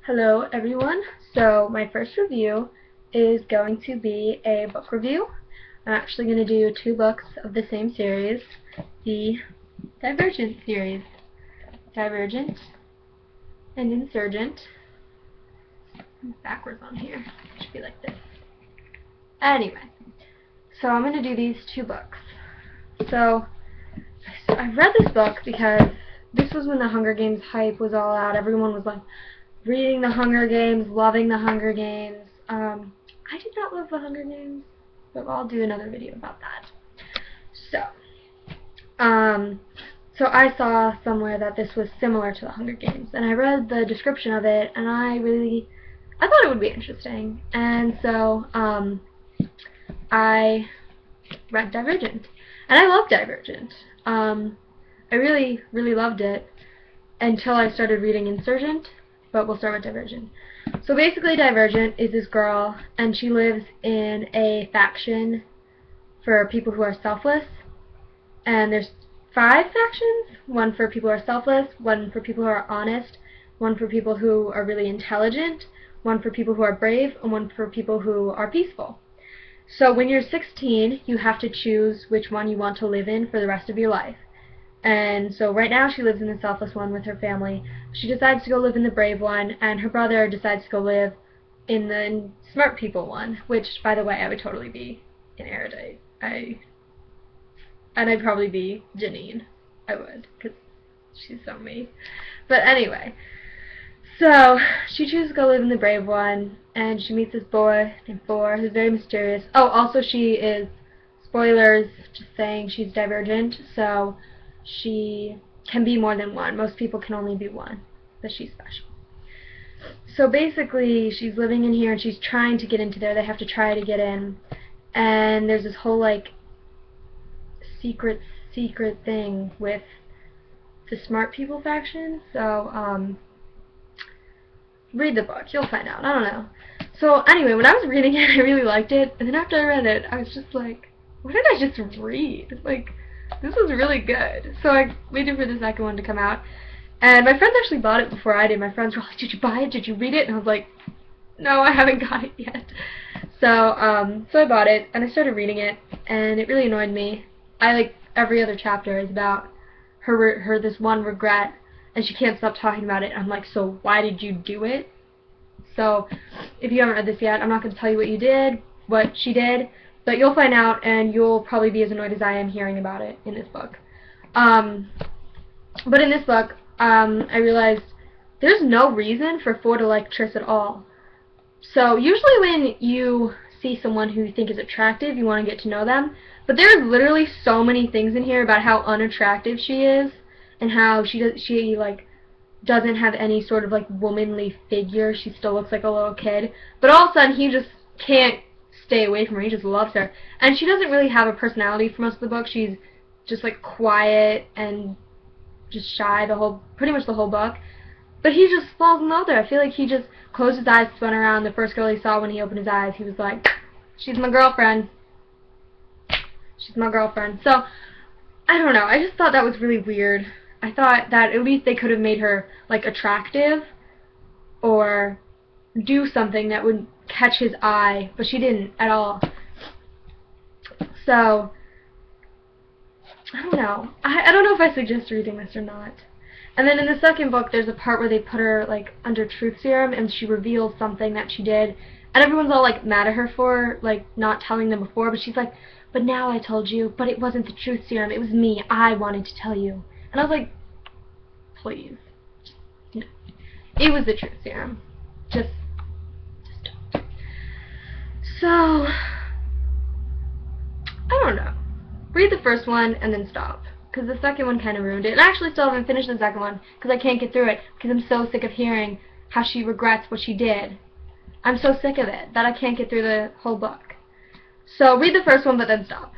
Hello everyone. So my first review is going to be a book review. I'm actually going to do two books of the same series, the Divergent series. Divergent and Insurgent. Backwards on here. It should be like this. Anyway, so I'm going to do these two books. So I read this book because this was when the Hunger Games hype was all out. Everyone was like reading the Hunger Games, loving the Hunger Games. I did not love the Hunger Games, but I'll do another video about that. So I saw somewhere that this was similar to the Hunger Games, and I read the description of it, and I thought it would be interesting, and so I read Divergent, and I loved Divergent. I really loved it until I started reading Insurgent, but we'll start with Divergent. So basically Divergent is this girl, and she lives in a faction for people who are selfless, and there's 5 factions, one for people who are selfless, one for people who are honest, one for people who are really intelligent, one for people who are brave, and one for people who are peaceful. So when you're 16, you have to choose which one you want to live in for the rest of your life. And so right now she lives in the selfless one with her family. She decides to go live in the brave one, and her brother decides to go live in the smart people one, which, by the way, I would totally be in Erudite. And I'd probably be Janine. I would, because she's so me. But anyway, so she chooses to go live in the brave one, and she meets this boy named Four, who's very mysterious. Oh, also she is, spoilers, just saying, she's Divergent, so she can be more than one. Most people can only be one, but she's special. So basically, she's living in here, and she's trying to get into there. They have to try to get in, and there's this whole, like, secret thing with the smart people faction. So, read the book. You'll find out. I don't know. So, anyway, when I was reading it, I really liked it, and then after I read it, I was just like, what did I just read? Like, this was really good. So I waited for the second one to come out, and my friends actually bought it before I did. My friends were like, did you buy it? Did you read it? And I was like, no, I haven't got it yet. So, so I bought it, and I started reading it, and it really annoyed me. Like, every other chapter is about her this one regret, and she can't stop talking about it. I'm like, so why did you do it? So, if you haven't read this yet, I'm not going to tell you what she did, but you'll find out, and you'll probably be as annoyed as I am hearing about it in this book. But in this book, I realized there's no reason for Four to like Triss at all. So usually when you see someone who you think is attractive, you want to get to know them, but there's literally so many things in here about how unattractive she is, and how she doesn't have any sort of like womanly figure. She still looks like a little kid, but all of a sudden he just can't stay away from her. He just loves her, and she doesn't really have a personality for most of the book. She's just like quiet and just shy pretty much the whole book. But he just falls in love with her. I feel like he just closed his eyes, spun around. The first girl he saw, when he opened his eyes, he was like, she's my girlfriend. She's my girlfriend. So, I don't know. I just thought that was really weird. I thought that at least they could have made her, like, attractive, or do something that would catch his eye, but she didn't at all. So, I don't know. I don't know if I suggest reading this or not. And then in the second book, there's a part where they put her, like, under truth serum, and she reveals something that she did, and everyone's all, like, mad at her for, like, not telling them before, but she's like, but now I told you, but it wasn't the truth serum, it was me, I wanted to tell you. And I was like, please. No. It was the truth serum. Just don't. So, I don't know. Read the first one and then stop, because the second one kind of ruined it. And I actually still haven't finished the second one, because I can't get through it, because I'm so sick of hearing how she regrets what she did. I'm so sick of it that I can't get through the whole book. So read the first one, but then stop.